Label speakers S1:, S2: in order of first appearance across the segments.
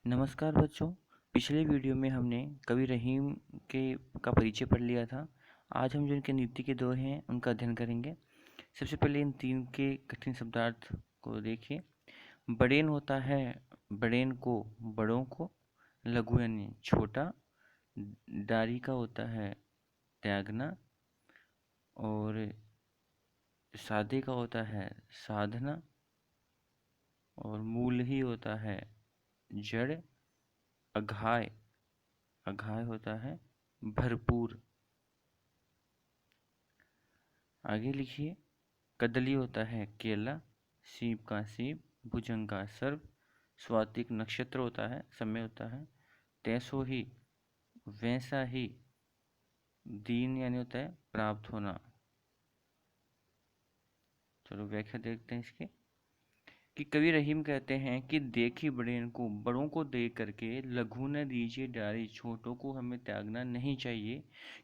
S1: नमस्कार बच्चों। पिछले वीडियो में हमने कवि रहीम के का परिचय पढ़ लिया था। आज हम जो इनके नीति के दोहे हैं उनका अध्ययन करेंगे। सबसे पहले इन तीन के कठिन शब्दार्थ को देखिए। बड़ेन होता है बड़ेन को, बड़ों को। लघु यानी छोटा। डारी का होता है त्यागना। और सादे का होता है साधना। और मूल ही होता है जड़। अघाय अघाय होता है भरपूर। आगे लिखिए। कदली होता है केला। सीप का सीप। भुजंग का सर्प। स्वातिक नक्षत्र होता है, समय होता है। तैसो ही वैसा ही। दीन यानी होता है प्राप्त होना। चलो व्याख्या देखते हैं इसके। कि कवि रहीम कहते हैं कि देखी बड़ेन को, बड़ों को देख करके लघु न दीजिए डारी, छोटों को हमें त्यागना नहीं चाहिए,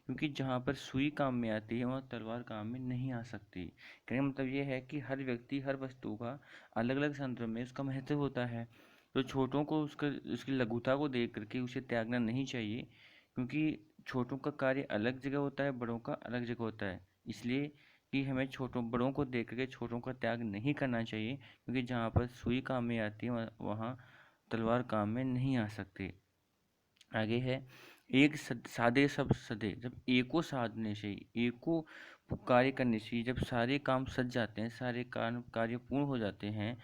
S1: क्योंकि जहाँ पर सुई काम में आती है वहाँ तलवार काम में नहीं आ सकती। कहने का मतलब ये है कि हर व्यक्ति, हर वस्तु का अलग अलग संदर्भ में उसका महत्व होता है। तो छोटों को उसकी लघुता को देख करके उसे त्यागना नहीं चाहिए, क्योंकि छोटों का कार्य अलग जगह होता है, बड़ों का अलग जगह होता है। इसलिए कि हमें छोटों बड़ों को देख करके छोटों का त्याग नहीं करना चाहिए, क्योंकि जहाँ पर सुई काम में आती है वहाँ तलवार काम में नहीं आ सकती। आगे है। एक सादे सब सदे, जब एको साधने से, एको कार्य करने से जब सारे काम सज जाते हैं, सारे कार्य पूर्ण हो जाते हैं।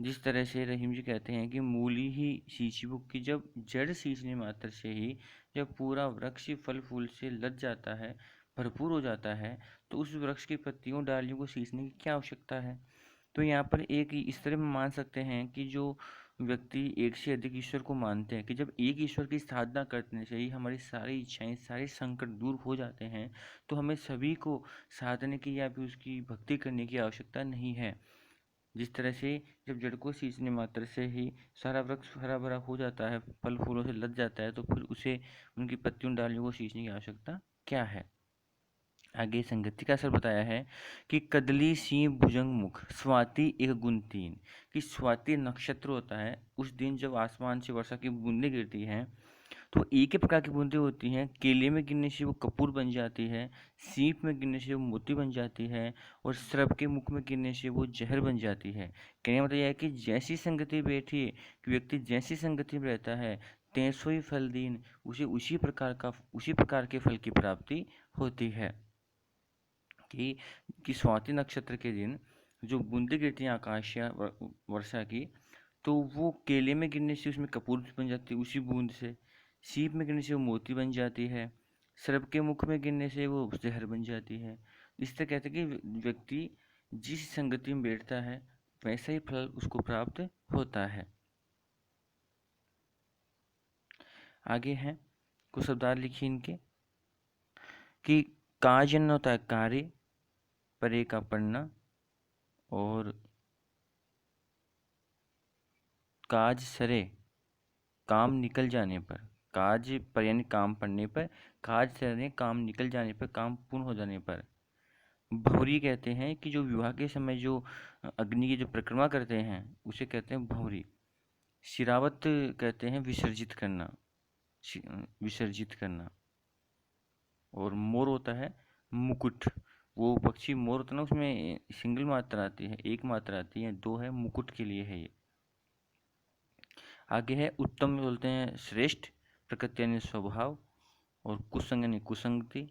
S1: जिस तरह से रहीम जी कहते हैं कि मूली ही सींची बुक की, जब जड़ सींचने मात्र से ही जब पूरा वृक्ष फल फूल से लद जाता है, भरपूर हो जाता है, तो उस वृक्ष की पत्तियों डालियों को सींचने की क्या आवश्यकता है। तो यहाँ पर एक इस तरह में मान सकते हैं कि जो व्यक्ति एक से अधिक ईश्वर को मानते हैं, कि जब एक ईश्वर की साधना करने से ही हमारी सारी इच्छाएं, सारे संकट दूर हो जाते हैं, तो हमें सभी को साधने की या फिर उसकी भक्ति करने की आवश्यकता नहीं है। जिस तरह से जब जड़ को सींचने मात्र से ही सारा वृक्ष हरा भरा हो जाता है, फल फूलों से लद जाता है, तो फिर उसे उनकी पत्तियों डालियों को सींचने की आवश्यकता क्या है। आगे संगति का असर बताया है कि कदली सी भुजंग मुख, स्वाति एक गुण तीन। कि स्वाति नक्षत्र होता है, उस दिन जब आसमान से वर्षा की बूंदें गिरती हैं तो एक ही प्रकार की बूंदें होती हैं। केले में गिरने से वो कपूर बन जाती है, सीप में गिरने से वो मोती बन जाती है, और सर्प के मुख में गिरने से वो जहर बन जाती है। कहने का मतलब यह है कि जैसी संगति बैठी, कि व्यक्ति जैसी संगति में रहता है, तैसो ही फल दीन, उसे उसी प्रकार के फल की प्राप्ति होती है। कि स्वाति नक्षत्र के दिन जो बूंदें गिरती हैं आकाश या वर्षा की, तो वो केले में गिरने से उसमें कपूर बन जाती है उसी बूंद से। सीप में गिरने से वो मोती बन जाती है। सर्प के मुख में गिरने से वो जहर बन जाती है। इस तरह कहते हैं कि व्यक्ति जिस संगति में बैठता है वैसा ही फल उसको प्राप्त होता है। आगे हैं कुछ शब्दार्थ लिखिए इनके। कि काजन होता है कार्य, परे का पढ़ना। और काज सरे, काम निकल जाने पर। काज पर यानी काम पड़ने पर। काज सरे, काम निकल जाने पर, काम पूर्ण हो जाने पर। भौरी कहते हैं कि जो विवाह के समय जो अग्नि की जो परिक्रमा करते हैं उसे कहते हैं भौरी। शिरावत कहते हैं विसर्जित करना, विसर्जित करना। और मोर होता है मुकुट। वो पक्षी मोर होता है ना, उसमें सिंगल मात्रा आती है, एक मात्रा आती है, दो है, मुकुट के लिए है ये। आगे है उत्तम में बोलते हैं श्रेष्ठ, प्रकृति यानी स्वभाव, और कुसंग यानी कुसंगति।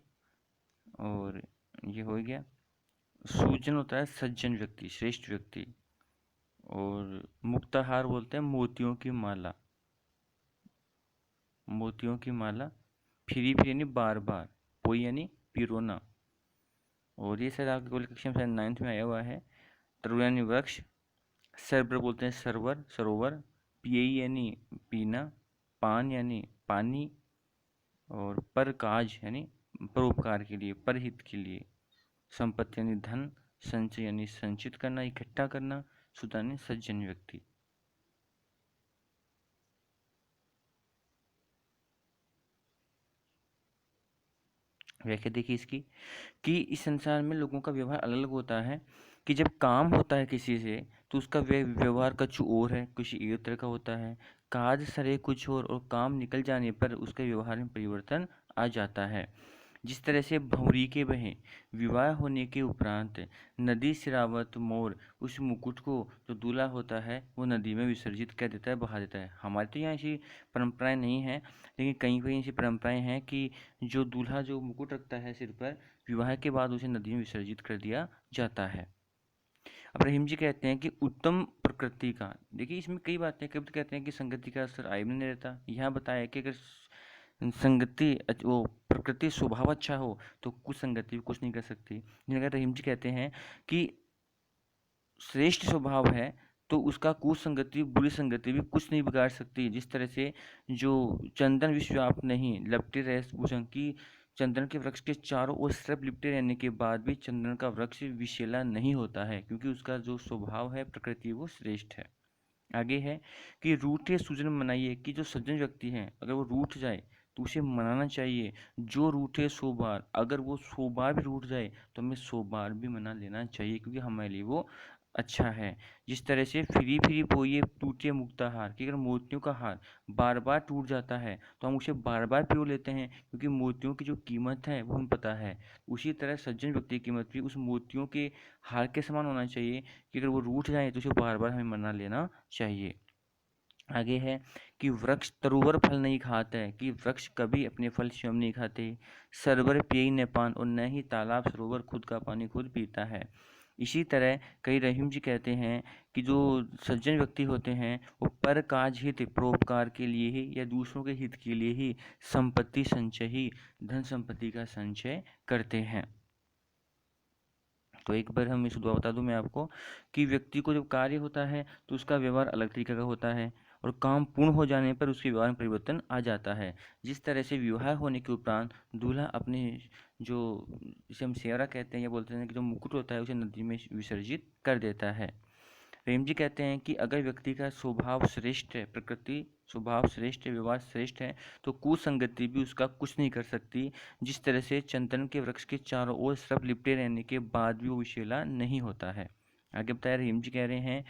S1: और ये हो गया। सूजन होता है सज्जन व्यक्ति, श्रेष्ठ व्यक्ति। और मुक्ताहार बोलते हैं मोतियों की माला, मोतियों की माला। फिरी फिर यानी बार बार। पोई यानी पिरोना। और ये शायद आपके गोल कक्षा में शायद 9th में आया हुआ है। तरु यानी वृक्ष। सरबर बोलते हैं सरवर, सरोवर। पियई यानी पीना। पान यानी पानी। और पर काज यानी परोपकार के लिए, परहित के लिए। संपत्ति यानी धन। संचय यानी संचित करना, इकट्ठा करना। सुधा यानी सज्जन व्यक्ति। व्याख्या देखिए इसकी। कि इस संसार में लोगों का व्यवहार अलग अलग होता है। कि जब काम होता है किसी से तो उसका व्यवहार कुछ और है, किसी एक तरह का होता है। काज सरे कुछ और काम निकल जाने पर उसके व्यवहार में परिवर्तन आ जाता है। जिस तरह से भंवरी के बहे विवाह होने के उपरांत नदी सिरावत मोर उस मुकुट को जो दूल्हा होता है वो नदी में विसर्जित कर देता है, बहा देता है। हमारे तो यहाँ ऐसी परंपराएं नहीं हैं, लेकिन कहीं कहीं ऐसी परंपराएं हैं कि जो दूल्हा जो मुकुट रखता है सिर पर, विवाह के बाद उसे नदी में विसर्जित कर दिया जाता है। अब रहीम जी कहते हैं कि उत्तम प्रकृति का, देखिए इसमें कई बातें, कभी तो कहते हैं कि संगति का असर आय में नहीं रहता। यहाँ बताया कि अगर संगति वो प्रकृति स्वभाव अच्छा हो तो कुसंगति भी कुछ नहीं कर सकती। अगर रहीम जी कहते हैं कि श्रेष्ठ स्वभाव है तो उसका कुसंगति बुरी संगति भी कुछ नहीं बिगाड़ सकती। जिस तरह से जो चंदन विश्वव्याप नहीं लपटे रहे भुजंग की, चंदन के वृक्ष के चारों ओर सिर्फ लिपटे रहने के बाद भी चंदन का वृक्ष विषैला नहीं होता है, क्योंकि उसका जो स्वभाव है प्रकृति वो श्रेष्ठ है। आगे है कि रूठे सुजन मनाइए, कि जो सज्जन व्यक्ति हैं अगर वो रूठ जाए तो उसे मनाना चाहिए। जो रूठे 100 बार, अगर वो 100 बार भी रूठ जाए तो हमें 100 बार भी मना लेना चाहिए, क्योंकि हमारे लिए वो अच्छा है। जिस तरह से फिरी फिरी पोइए टूटे मुक्ता हार, कि अगर मोतियों का हार बार बार टूट जाता है तो हम उसे बार बार पिरो लेते हैं, क्योंकि मोतियों की जो कीमत है वो हमें पता है। उसी तरह सज्जन व्यक्ति की कीमत भी उस मोतियों के हार के समान होना चाहिए कि अगर वो रूठ जाए तो उसे बार बार हमें मना लेना चाहिए। आगे है कि वृक्ष तरुवर फल नहीं खाता है, कि वृक्ष कभी अपने फल स्वयं नहीं खाते। सरवर पिए न पान, और न ही तालाब सरोवर खुद का पानी खुद पीता है। इसी तरह कई रहीम जी कहते हैं कि जो सज्जन व्यक्ति होते हैं वो पर काज हित परोपकार के लिए ही या दूसरों के हित के लिए ही संपत्ति संचय ही धन संपत्ति का संचय करते हैं। तो एक बार हम इस दुआ बता दूं मैं आपको कि व्यक्ति को जब कार्य होता है तो उसका व्यवहार अलग तरीके का होता है, और काम पूर्ण हो जाने पर उसके व्यवहार में परिवर्तन आ जाता है। जिस तरह से विवाह होने के उपरांत दूल्हा अपने जो जिसे हम सेवरा कहते हैं या बोलते हैं कि जो मुकुट होता है उसे नदी में विसर्जित कर देता है। प्रेम जी कहते हैं कि अगर व्यक्ति का स्वभाव श्रेष्ठ है, प्रकृति स्वभाव श्रेष्ठ है, व्यवहार श्रेष्ठ है, तो कुसंगति भी उसका कुछ नहीं कर सकती। जिस तरह से चंदन के वृक्ष के चारों ओर सब लिपटे रहने के बाद भी वो विषैला नहीं होता है। आगे बताया रहीम जी कह रहे हैं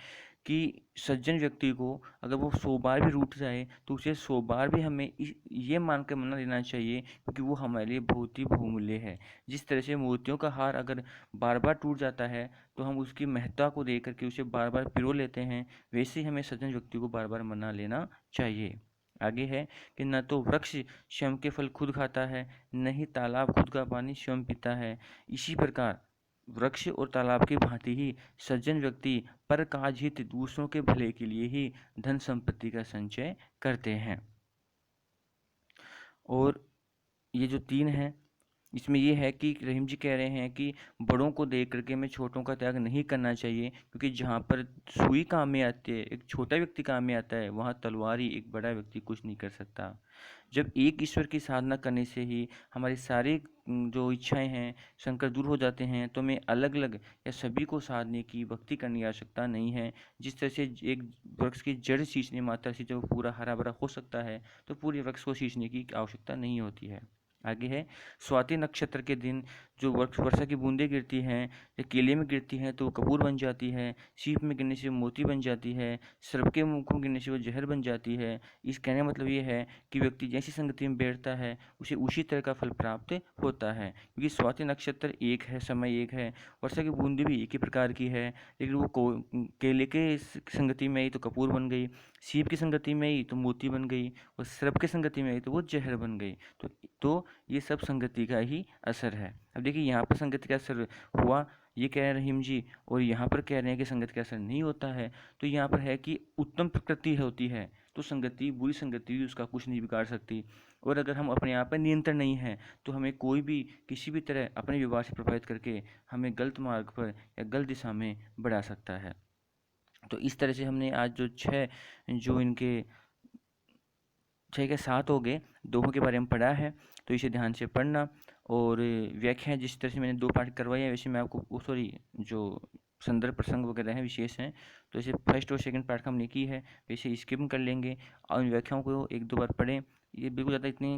S1: कि सज्जन व्यक्ति को अगर वो 100 बार भी रूठ जाए तो उसे 100 बार भी हमें ये मान कर मना लेना चाहिए, क्योंकि वो हमारे लिए बहुत ही बहुमूल्य है। जिस तरह से मोतियों का हार अगर बार बार टूट जाता है तो हम उसकी महत्ता को देख करके उसे बार बार पिरो लेते हैं, वैसे ही हमें सज्जन व्यक्ति को बार बार मना लेना चाहिए। आगे है कि न तो वृक्ष स्वयं के फल खुद खाता है, न ही तालाब खुद का पानी स्वयं पीता है। इसी प्रकार वृक्ष और तालाब की भांति ही सज्जन व्यक्ति पर काज हित दूसरों के भले के लिए ही धन संपत्ति का संचय करते हैं। और ये जो 3 है इसमें ये है कि रहीम जी कह रहे हैं कि बड़ों को देख करके हमें छोटों का त्याग नहीं करना चाहिए, क्योंकि जहाँ पर सुई काम में आती है, एक छोटा व्यक्ति काम में आता है, वहाँ तलवार ही एक बड़ा व्यक्ति कुछ नहीं कर सकता। जब एक ईश्वर की साधना करने से ही हमारी सारी जो इच्छाएं हैं शंकर दूर हो जाते हैं, तो हमें अलग अलग या सभी को साधने की भक्ति करने की आवश्यकता नहीं है। जिस तरह से एक वृक्ष की जड़ सींचने मात्रा से जब पूरा हरा भरा हो सकता है तो पूरे वृक्ष को सींचने की आवश्यकता नहीं होती है। आगे है स्वाति नक्षत्र के दिन जो वर्षा की बूंदें गिरती हैं या केले में गिरती हैं तो वो कपूर बन जाती है, सीप में गिरने से वो मोती बन जाती है, सर्प के मुंह गिरने से वो जहर बन जाती है। इस कहने का मतलब ये है कि व्यक्ति जैसी संगति में बैठता है उसे उसी तरह का फल प्राप्त होता है, क्योंकि स्वाति नक्षत्र एक है, समय एक है, वर्षा की बूंदें भी एक ही प्रकार की है, लेकिन वो केले के संगति में आई तो कपूर बन गई, सीप की संगति में आई तो मोती बन गई, और सर्प की संगति में आई तो वो जहर बन गई। तो ये सब संगति का ही असर है। अब देखिए यहाँ पर संगति का असर हुआ ये कह रहे हैं रहीम जी, और यहाँ पर कह रहे हैं कि संगति का असर नहीं होता है। तो यहाँ पर है कि उत्तम प्रकृति होती है तो संगति बुरी संगति भी उसका कुछ नहीं बिगाड़ सकती। और अगर हम अपने आप पर नियंत्रण नहीं है तो हमें कोई भी किसी भी तरह अपने व्यवहार से प्रभावित करके हमें गलत मार्ग पर या गलत दिशा में बढ़ा सकता है। तो इस तरह से हमने आज जो 6 जो इनके 6 के 7 हो गए दोहों के बारे में पढ़ा है, तो इसे ध्यान से पढ़ना। और व्याख्या जिस तरह से मैंने 2 पाठ करवाए हैं वैसे मैं आपको सॉरी जो संदर्भ प्रसंग वगैरह हैं विशेष हैं तो इसे फर्स्ट और सेकंड पार्ट का हमने की है, वैसे स्किप कर लेंगे और इन व्याख्याओं को 1-2 बार पढ़ें। ये बिल्कुल ज़्यादा इतनी